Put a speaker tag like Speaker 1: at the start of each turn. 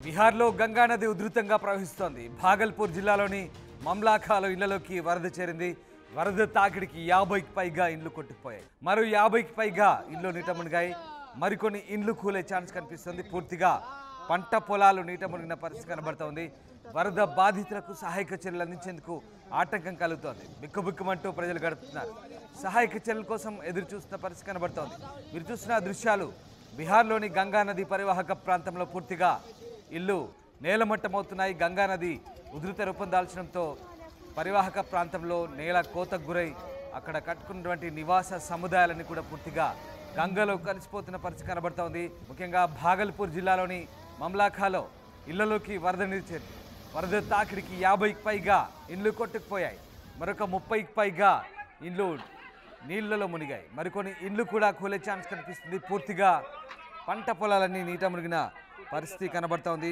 Speaker 1: బిహార్లో గంగా నది ఉధృతంగా ప్రవహిస్తోంది. భాగల్పూర్ జిల్లాలోని మమ్లాఖాలో ఇళ్లలోకి వరద చేరింది. వరద తాకిడికి 50కి పైగా ఇండ్లు కొట్టుకుపోయాయి. మరో 50కి పైగా ఇండ్లు నీట మునిగాయి. మరికొన్ని ఇండ్లు కూలే ఛాన్స్ కనిపిస్తుంది. పూర్తిగా పంట పొలాలు నీట మునిగిన పరిస్థితి కనబడుతోంది. వరద బాధితులకు సహాయక చర్యలు అందించేందుకు ఆటంకం కలుగుతోంది. బిక్కుబిక్కుమంటూ ప్రజలు గడుపుతున్నారు. సహాయక చర్యల కోసం ఎదురు చూస్తున్న పరిస్థితి కనబడుతోంది. మీరు చూస్తున్న దృశ్యాలు బీహార్లోని గంగా నది పరివాహక ప్రాంతంలో పూర్తిగా ఇల్లు నేలమట్టమవుతున్నాయి. గంగా నది ఉధృత రూపం దాల్చడంతో పరివాహక ప్రాంతంలో నేల కోతకు గురై అక్కడ కట్టుకున్నటువంటి నివాస సముదాయాలన్నీ కూడా పూర్తిగా గంగలో కలిసిపోతున్న పరిస్థితి కనబడుతోంది. ముఖ్యంగా భాగల్పూర్ జిల్లాలోని మమ్లాఖాలో ఇళ్లలోకి వరద నీరు చేరింది. వరద తాకిడికి 50కి పైగా ఇండ్లు కొట్టుకుపోయాయి. మరొక 30కి పైగా ఇండ్లు నీళ్లలో మునిగాయి. మరికొన్ని ఇండ్లు కూడా కూలే ఛాన్స్ కనిపిస్తుంది. పూర్తిగా పంట పొలాలన్నీ నీట మునిగిన పరిస్థితి కనబడుతోంది.